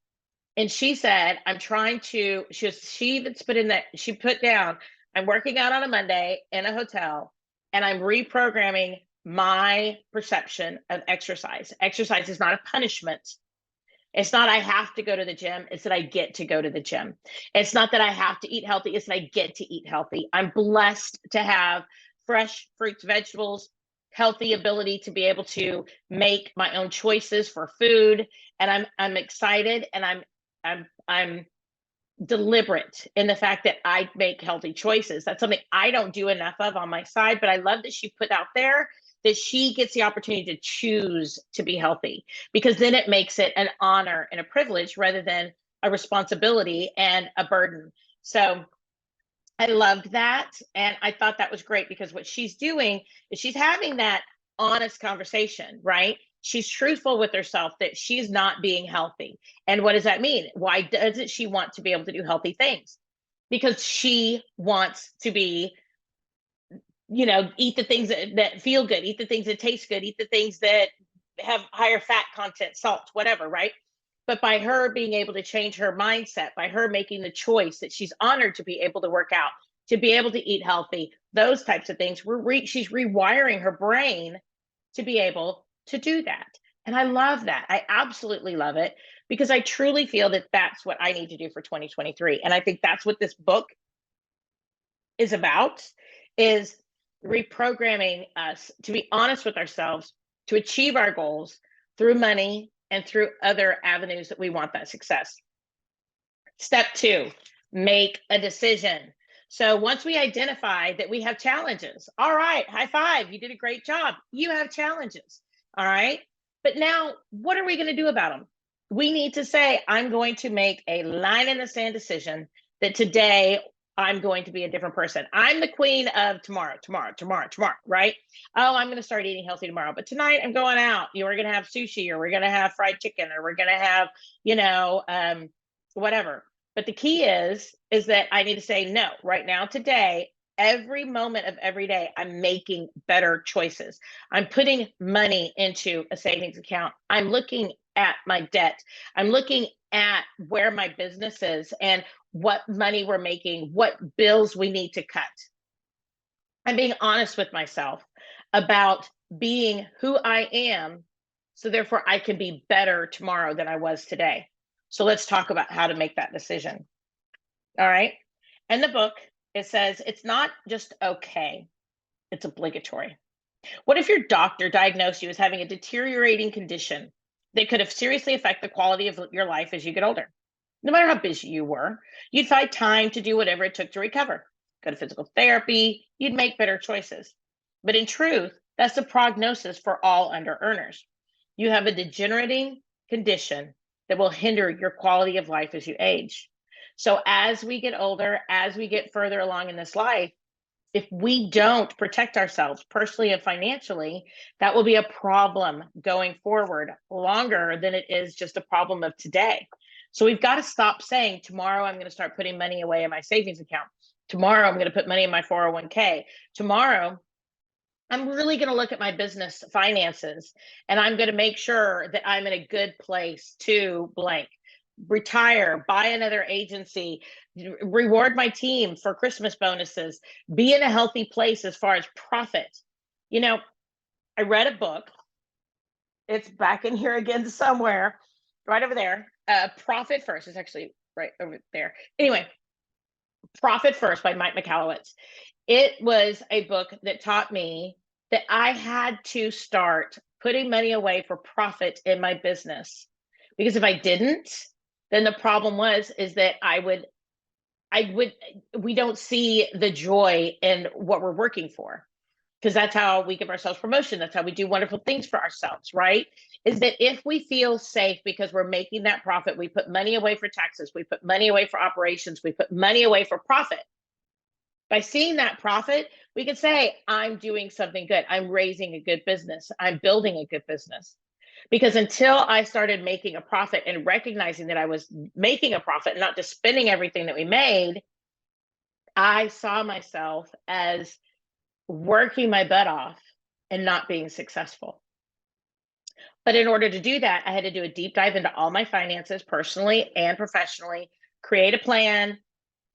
and she said, I'm trying to, she even put in that, she put down, I'm working out on a Monday in a hotel, and I'm reprogramming my perception of exercise. Exercise is not a punishment. It's not I have to go to the gym, it's that I get to go to the gym. It's not that I have to eat healthy, it's that I get to eat healthy. I'm blessed to have fresh fruits, vegetables, healthy ability to be able to make my own choices for food, and I'm excited, and I'm deliberate in the fact that I make healthy choices. That's something I don't do enough of on my side, but I love that she put out there that she gets the opportunity to choose to be healthy, because then it makes it an honor and a privilege rather than a responsibility and a burden. So I loved that. And I thought that was great, because what she's doing is she's having that honest conversation, right? She's truthful with herself that she's not being healthy. And what does that mean? Why doesn't she want to be able to do healthy things? Because she wants to be, eat the things that feel good, eat the things that taste good, eat the things that have higher fat content, salt, whatever, right? But by her being able to change her mindset, by her making the choice that she's honored to be able to work out, to be able to eat healthy, those types of things, she's rewiring her brain to be able to do that. And I love that. I absolutely love it, because I truly feel that that's what I need to do for 2023. And I think that's what this book is about, is reprogramming us to be honest with ourselves, to achieve our goals through money and through other avenues that we want that success. Step 2, make a decision. So once we identify that we have challenges, all right, high five, you did a great job. You have challenges, all right? But now, what are we going to do about them? We need to say, I'm going to make a line in the sand decision that today I'm going to be a different person. I'm the queen of tomorrow, right? Oh, I'm going to start eating healthy tomorrow, but tonight I'm going out. We're going to have sushi, or we're going to have fried chicken, or we're going to have, whatever. But the key is that I need to say no right now, today, every moment of every day, I'm making better choices. I'm putting money into a savings account. I'm looking at my debt. I'm looking at where my business is and what money we're making, what bills we need to cut. I'm being honest with myself about being who I am, so therefore I can be better tomorrow than I was today. So let's talk about how to make that decision. All right. In the book, it says it's not just okay, it's obligatory. What if your doctor diagnosed you as having a deteriorating condition that could have seriously affect the quality of your life as you get older? No matter how busy you were, you'd find time to do whatever it took to recover. Go to physical therapy, you'd make better choices. But in truth, that's the prognosis for all under-earners. You have a degenerating condition that will hinder your quality of life as you age. So as we get older, as we get further along in this life, if we don't protect ourselves personally and financially, that will be a problem going forward longer than it is just a problem of today. So we've got to stop saying, tomorrow I'm going to start putting money away in my savings account. Tomorrow I'm going to put money in my 401k. Tomorrow I'm really going to look at my business finances, and I'm going to make sure that I'm in a good place to blank. Retire, buy another agency, reward my team for Christmas bonuses, be in a healthy place as far as profit. I read a book. It's back in here again somewhere, right over there. Profit First. It's actually right over there. Anyway, Profit First by Mike Michalowicz. It was a book that taught me that I had to start putting money away for profit in my business. Because if I didn't, then the problem is that we don't see the joy in what we're working for, because that's how we give ourselves promotion. That's how we do wonderful things for ourselves, right? Is that if we feel safe because we're making that profit, we put money away for taxes, we put money away for operations, we put money away for profit. By seeing that profit, we can say, I'm doing something good. I'm raising a good business. I'm building a good business. Because until I started making a profit and recognizing that I was making a profit and not just spending everything that we made, I saw myself as working my butt off and not being successful. But in order to do that, I had to do a deep dive into all my finances, personally and professionally, create a plan,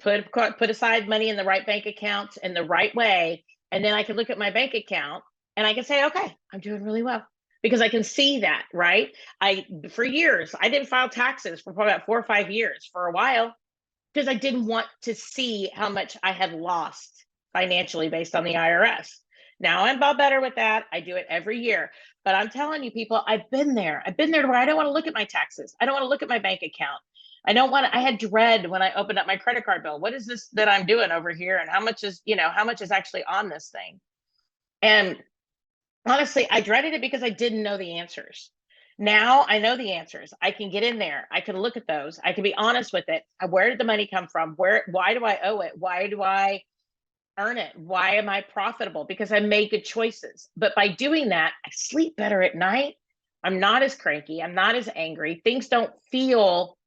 put aside money in the right bank accounts in the right way, and then I could look at my bank account and I can say, okay, I'm doing really well, because I can see that, right? For years, I didn't file taxes for probably about 4 or 5 years for a while, because I didn't want to see how much I had lost financially based on the IRS. Now I'm about better with that. I do it every year. But I'm telling you, people, I've been there. I've been there to where I don't want to look at my taxes. I don't want to look at my bank account. I had dread when I opened up my credit card bill. What is this that I'm doing over here? And how much is actually on this thing? And honestly, I dreaded it because I didn't know the answers. Now I know the answers. I can get in there. I can look at those. I can be honest with it. Where did the money come from? Why do I owe it? Why do I earn it? Why am I profitable? Because I made good choices. But by doing that, I sleep better at night. I'm not as cranky. I'm not as angry. Things don't feel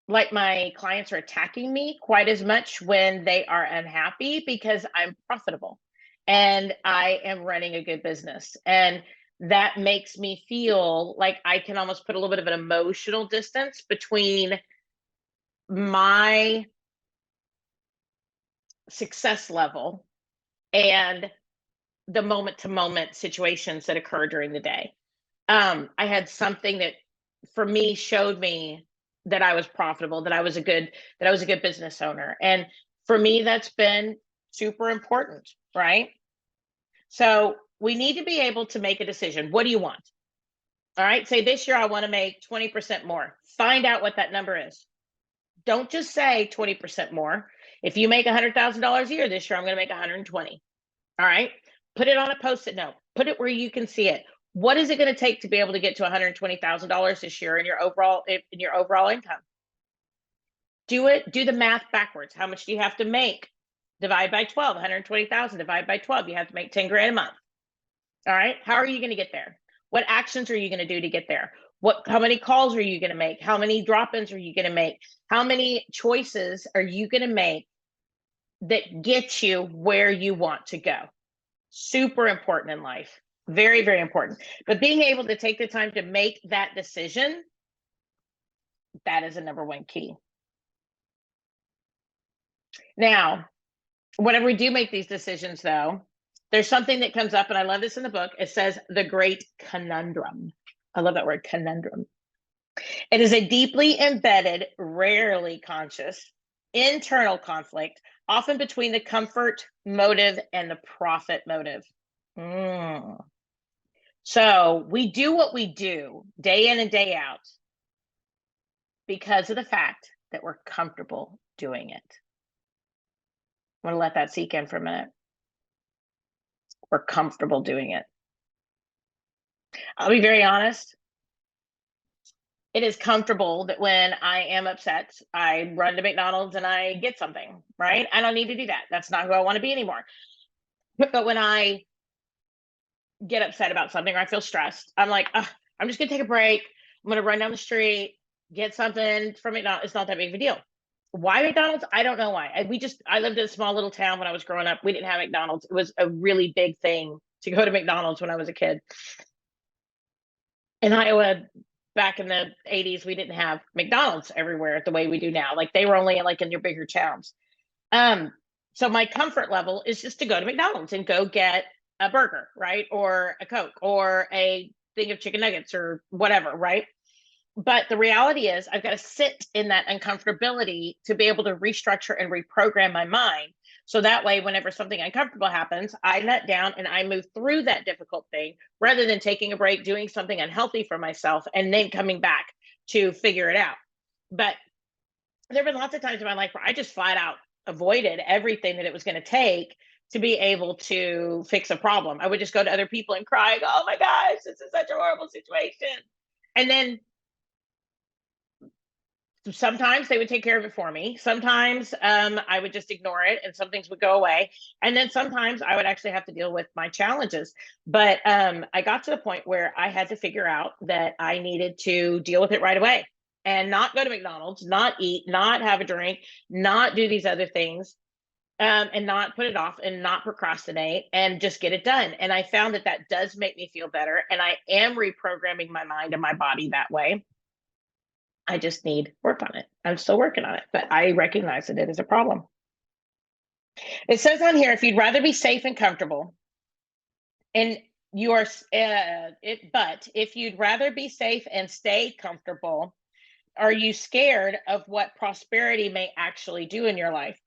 like my clients are attacking me quite as much when they are unhappy, because I'm profitable and I am running a good business. And that makes me feel like I can almost put a little bit of an emotional distance between my success level and the moment to moment situations that occur during the day. I had something that for me showed me that I was profitable, that I was a good business owner. And for me, that's been super important, right? So we need to be able to make a decision. What do you want? All right. Say this year, I want to make 20% more. Find out what that number is. Don't just say 20% more. If you make $100,000 a year this year, I'm going to make 120. All right. Put it on a Post-it note. Put it where you can see it. What is it going to take to be able to get to $120,000 this year in your overall income? Do the math backwards. How much do you have to make? Divide by 12, 120,000 divide by 12. You have to make 10 grand a month. All right. How are you going to get there? What actions are you going to do to get there? How many calls are you going to make? How many drop-ins are you going to make? How many choices are you going to make that get you where you want to go? Super important in life. Very, very important. But being able to take the time to make that decision, that is a number one key. Now, whenever we do make these decisions, though, there's something that comes up, and I love this in the book. It says the great conundrum. I love that word, conundrum. It is a deeply embedded, rarely conscious, internal conflict, often between the comfort motive and the profit motive. So we do what we do day in and day out because of the fact that we're comfortable doing it. I want to let that sink in for a minute. We're comfortable doing it. I'll be very honest. It is comfortable that when I am upset, I run to McDonald's and I get something, right? I don't need to do that. That's not who I want to be anymore. But when I get upset about something or I feel stressed, I'm like, I'm just going to take a break. I'm going to run down the street, get something from McDonald's. It's not that big of a deal. Why McDonald's? I don't know why. I lived in a small little town when I was growing up. We didn't have McDonald's. It was a really big thing to go to McDonald's when I was a kid. In Iowa, back in the 80s, we didn't have McDonald's everywhere the way we do now. Like they were only in your bigger towns. So my comfort level is just to go to McDonald's and go get a burger, right? Or a Coke or a thing of chicken nuggets or whatever, right? But the reality is I've got to sit in that uncomfortability to be able to restructure and reprogram my mind. So that way, whenever something uncomfortable happens, I nut down and I move through that difficult thing rather than taking a break, doing something unhealthy for myself, and then coming back to figure it out. But there have been lots of times in my life where I just flat out avoided everything that it was going to take to be able to fix a problem. I would just go to other people and cry, oh my gosh, this is such a horrible situation. And then Sometimes they would take care of it for me. Sometimes I would just ignore it and some things would go away. And then sometimes I would actually have to deal with my challenges. But I got to the point where I had to figure out that I needed to deal with it right away and not go to McDonald's, not eat, not have a drink, not do these other things, and not put it off and not procrastinate and just get it done. And I found that that does make me feel better. And I am reprogramming my mind and my body that way. I just need work on it. I'm still working on it, but I recognize that it is a problem. It says on here, if you'd rather be safe and comfortable, and you are, but if you'd rather be safe and stay comfortable, are you scared of what prosperity may actually do in your life?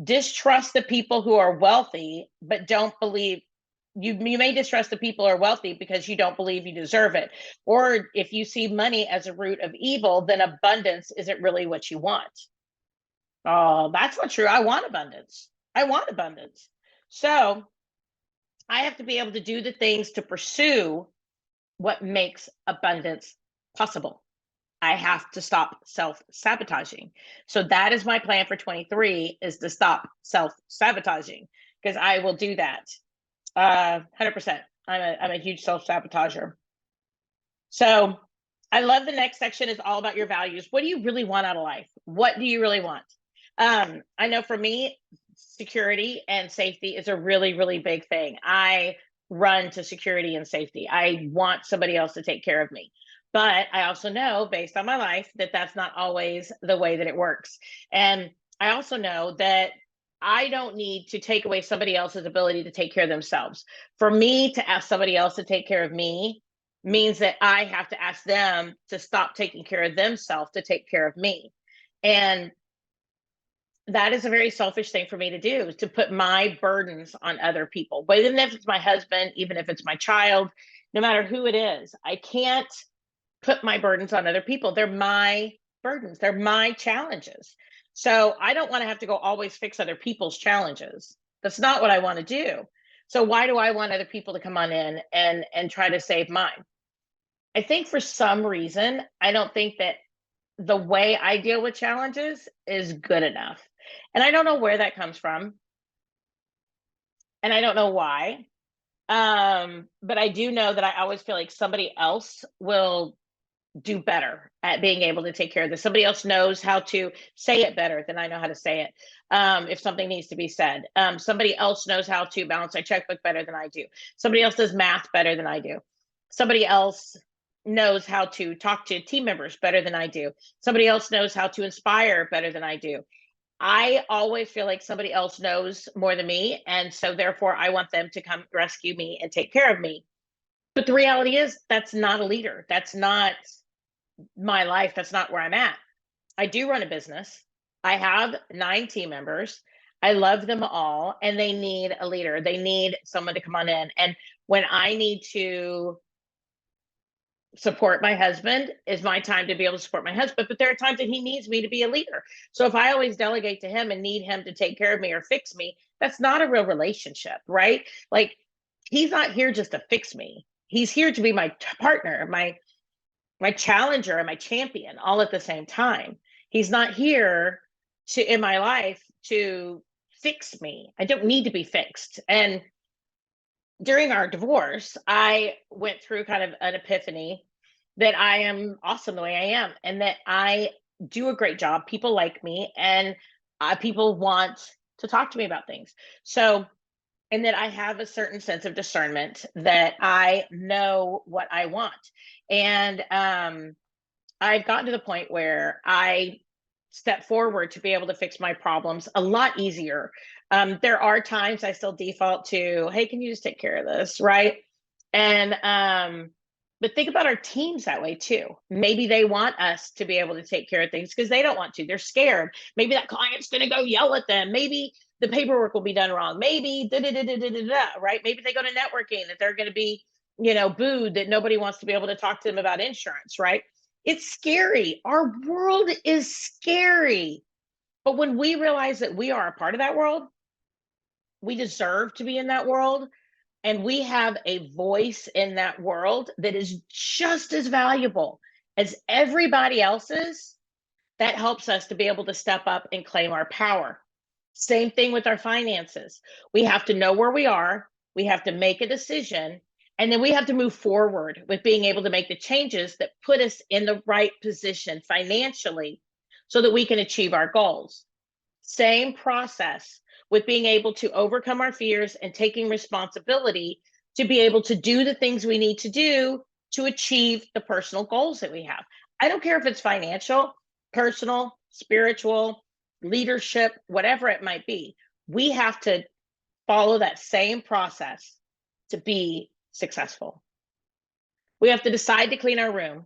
Distrust the people who are wealthy, but don't believe you may distrust the people who are wealthy because you don't believe you deserve it. Or if you see money as a root of evil, then abundance isn't really what you want. Oh, that's not true. I want abundance. I want abundance. So I have to be able to do the things to pursue what makes abundance possible. I have to stop self-sabotaging. So that is my plan for 23, is to stop self-sabotaging, because I will do that. 100%. I'm a huge self-sabotager. So I love the next section is all about your values. What do you really want out of life? What do you really want? I know for me, security and safety is a really, really big thing. I run to security and safety. I want somebody else to take care of me. But I also know, based on my life, that that's not always the way that it works. And I also know that I don't need to take away somebody else's ability to take care of themselves. For me to ask somebody else to take care of me means that I have to ask them to stop taking care of themselves to take care of me. And that is a very selfish thing for me to do, is to put my burdens on other people. But even if it's my husband, even if it's my child, no matter who it is, I can't put my burdens on other people. They're my burdens. They're my challenges. So I don't want to have to go always fix other people's challenges. That's not what I want to do. So why do I want other people to come on in and try to save mine? I think for some reason, I don't think that the way I deal with challenges is good enough. And I don't know where that comes from. And I don't know why. But I do know that I always feel like somebody else will do better at being able to take care of this. Somebody else knows how to say it better than I know how to say it. If something needs to be said, somebody else knows how to balance their checkbook better than I do. Somebody else does math better than I do. Somebody else knows how to talk to team members better than I do. Somebody else knows how to inspire better than I do. I always feel like somebody else knows more than me. And so therefore I want them to come rescue me and take care of me. But the reality is that's not a leader. That's not my life. That's not where I'm at. I do run a business. I have 9 team members. I love them all, and they need a leader. They need someone to come on in. And when I need to support my husband, is my time to be able to support my husband. But there are times that he needs me to be a leader. So if I always delegate to him and need him to take care of me or fix me, that's not a real relationship, right? Like, he's not here just to fix me. He's here to be my partner, my challenger and my champion all at the same time. He's not here to in my life to fix me. I don't need to be fixed. And during our divorce, I went through kind of an epiphany that I am awesome the way I am and that I do a great job. People like me, and people want to talk to me about things. So, and that I have a certain sense of discernment, that I know what I want. And I've gotten to the point where I step forward to be able to fix my problems a lot easier. There are times I still default to, hey, can you just take care of this? Right. And, but think about our teams that way too. Maybe they want us to be able to take care of things because they don't want to. They're scared. Maybe that client's going to go yell at them. Maybe the paperwork will be done wrong. Maybe right. Maybe they go to networking that they're going to be, booed, that nobody wants to be able to talk to them about insurance. Right. It's scary. Our world is scary. But when we realize that we are a part of that world, we deserve to be in that world, and we have a voice in that world that is just as valuable as everybody else's, That helps us to be able to step up and claim our power. Same thing with our finances. We have to know where we are, we have to make a decision, and then we have to move forward with being able to make the changes that put us in the right position financially so that we can achieve our goals. Same process with being able to overcome our fears and taking responsibility to be able to do the things we need to do to achieve the personal goals that we have. I don't care if it's financial, personal, spiritual, leadership, whatever it might be. We have to follow that same process to be successful. We have to decide to clean our room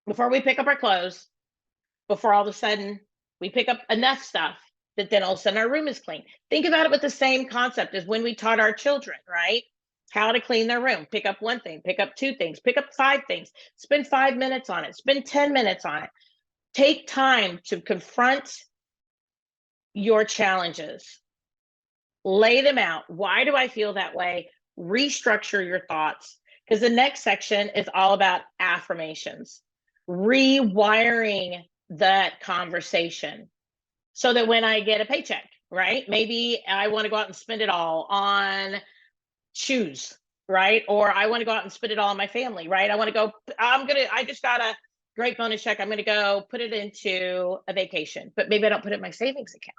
before we pick up our clothes, before all of a sudden we pick up enough stuff that then all of a sudden our room is clean. Think about it with the same concept as when we taught our children, right? How to clean their room. Pick up one thing, pick up two things, pick up 5 things, spend 5 minutes on it, spend 10 minutes on it. Take time to confront your challenges, lay them out. Why do I feel that way? Restructure your thoughts, because the next section is all about affirmations, rewiring that conversation so that when I get a paycheck, right? Maybe I want to go out and spend it all on shoes, right? Or I want to go out and spend it all on my family, right? I just got a great bonus check. I'm going to go put it into a vacation, but maybe I don't put it in my savings account.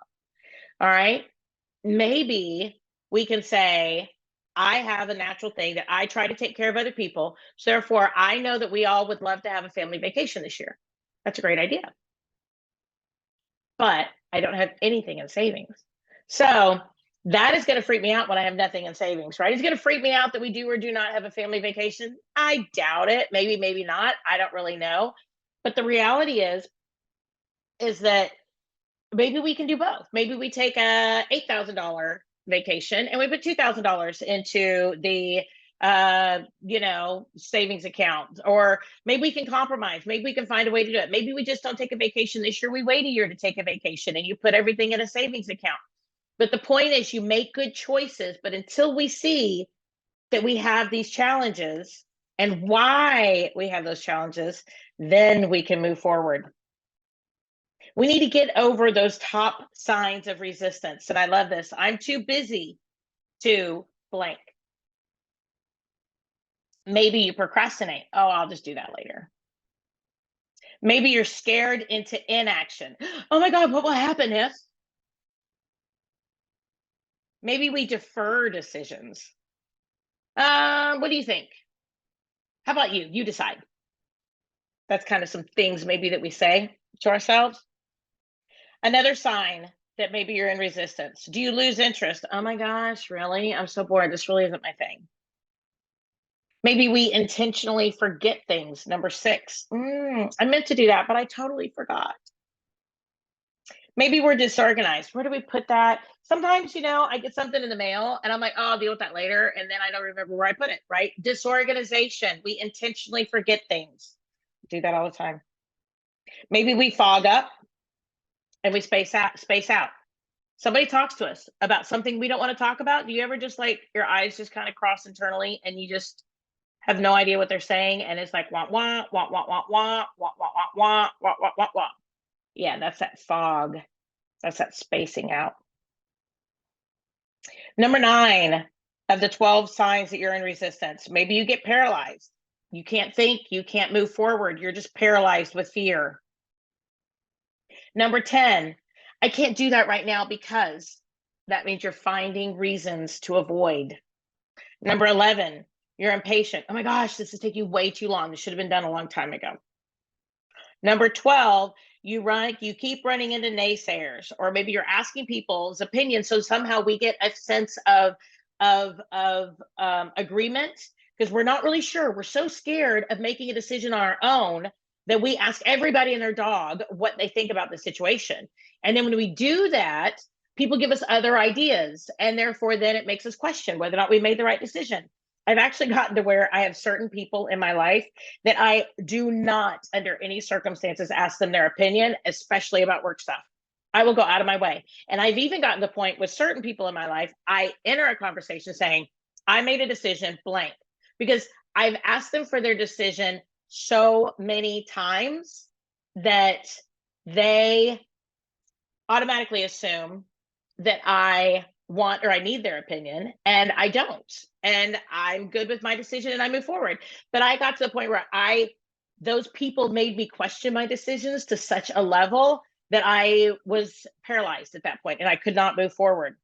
All right. Maybe we can say, I have a natural thing that I try to take care of other people. So therefore, I know that we all would love to have a family vacation this year. That's a great idea. But I don't have anything in savings. So that is going to freak me out when I have nothing in savings, right? It's going to freak me out that we do or do not have a family vacation. I doubt it. Maybe, maybe not. I don't really know. But the reality is that maybe we can do both. Maybe we take a $8,000 vacation and we put $2,000 into the savings account. Or maybe we can compromise. Maybe we can find a way to do it. Maybe we just don't take a vacation this year. We wait a year to take a vacation and you put everything in a savings account. But the point is, you make good choices. But until we see that we have these challenges and why we have those challenges, then we can move forward. We need to get over those top signs of resistance. And I love this. I'm too busy to blank. Maybe you procrastinate. Oh, I'll just do that later. Maybe you're scared into inaction. Oh my God, what will happen if? Maybe we defer decisions. What do you think? How about you? You decide. That's kind of some things maybe that we say to ourselves. Another sign that maybe you're in resistance. Do you lose interest? Oh my gosh, really? I'm so bored. This really isn't my thing. Maybe we intentionally forget things. Number 6. I meant to do that, but I totally forgot. Maybe we're disorganized. Where do we put that? Sometimes, I get something in the mail and I'm like, oh, I'll deal with that later. And then I don't remember where I put it, right? Disorganization. We intentionally forget things. Do that all the time. Maybe we fog up and we space out. Somebody talks to us about something we don't want to talk about. Do you ever just your eyes just kind of cross internally and you just have no idea what they're saying? And it's like, wah, wah, wah, wah, wah, wah, wah, wah, wah, wah, wah, wah, wah, wah. Yeah, that's that fog. That's that spacing out. Number 9 of the 12 signs that you're in resistance. Maybe you get paralyzed. You can't think, you can't move forward. You're just paralyzed with fear. Number 10, I can't do that right now because that means you're finding reasons to avoid. Number 11, you're impatient. Oh my gosh, this is taking way too long. This should have been done a long time ago. Number 12, you keep running into naysayers, or maybe you're asking people's opinions. So somehow we get a sense of agreement because we're not really sure. We're so scared of making a decision on our own that we ask everybody and their dog what they think about the situation. And then when we do that, people give us other ideas. And therefore, then it makes us question whether or not we made the right decision. I've actually gotten to where I have certain people in my life that I do not, under any circumstances, ask them their opinion, especially about work stuff. I will go out of my way. And I've even gotten to the point with certain people in my life, I enter a conversation saying, I made a decision blank, because I've asked them for their decision so many times that they automatically assume that I want or I need their opinion, and I don't. And I'm good with my decision and I move forward. But I got to the point where those people made me question my decisions to such a level that I was paralyzed at that point and I could not move forward.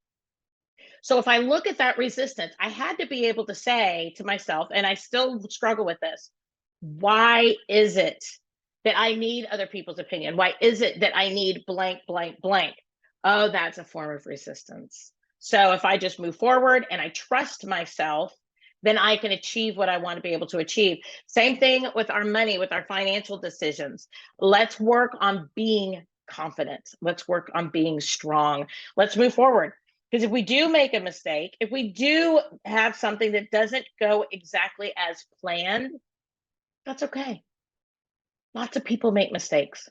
So if I look at that resistance, I had to be able to say to myself, and I still struggle with this, why is it that I need other people's opinion? Why is it that I need blank, blank, blank? Oh, that's a form of resistance. So if I just move forward and I trust myself, then I can achieve what I want to be able to achieve. Same thing with our money, with our financial decisions. Let's work on being confident. Let's work on being strong. Let's move forward. Because if we do make a mistake, if we do have something that doesn't go exactly as planned, that's okay. Lots of people make mistakes.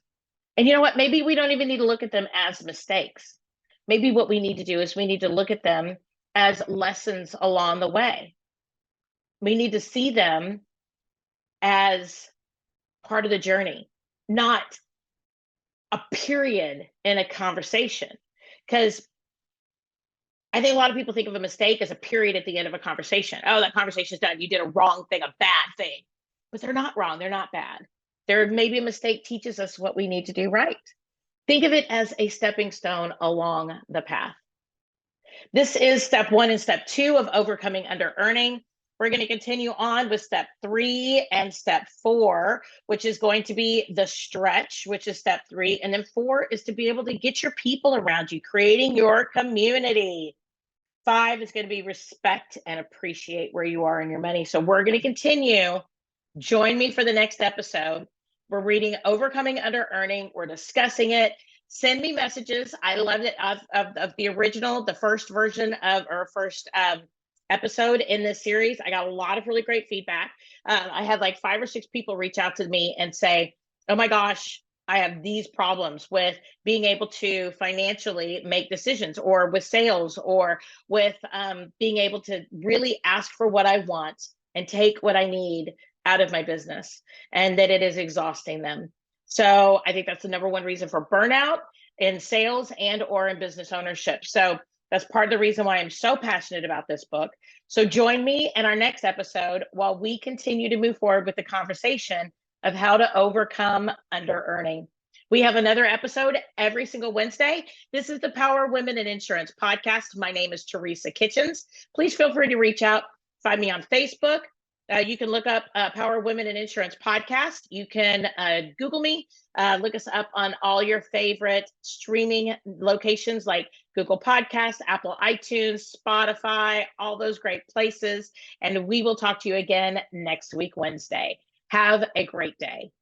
And you know what? Maybe we don't even need to look at them as mistakes. Maybe what we need to do is we need to look at them as lessons along the way. We need to see them as part of the journey, not a period in a conversation. Because I think a lot of people think of a mistake as a period at the end of a conversation. Oh, that conversation's done. You did a wrong thing, a bad thing. But they're not wrong. They're not bad. There maybe a mistake teaches us what we need to do right. Think of it as a stepping stone along the path. This is step 1 and step 2 of overcoming under earning. We're going to continue on with step 3 and step 4, which is going to be the stretch, which is step 3. And then 4 is to be able to get your people around you, creating your community. 5 is going to be respect and appreciate where you are in your money. So we're going to continue. Join me for the next episode. We're reading Overcoming Under Earning. We're discussing it. Send me messages. I loved it of the original, the first version of our first episode in this series. I got a lot of really great feedback. I had like 5 or 6 people reach out to me and say, oh my gosh, I have these problems with being able to financially make decisions, or with sales, or with being able to really ask for what I want and take what I need out of my business, and that it is exhausting them. So I think that's the number 1 reason for burnout in sales and or in business ownership. So that's part of the reason why I'm so passionate about this book. So join me in our next episode while we continue to move forward with the conversation of how to overcome under earning. We have another episode every single Wednesday. This is the Power Women in Insurance podcast. My name is Teresa Kitchens. Please feel free to reach out. Find me on Facebook. You can look up Power Women in Insurance podcast. You can Google me, look us up on all your favorite streaming locations like Google Podcasts, Apple iTunes, Spotify, all those great places. And we will talk to you again next week, Wednesday. Have a great day.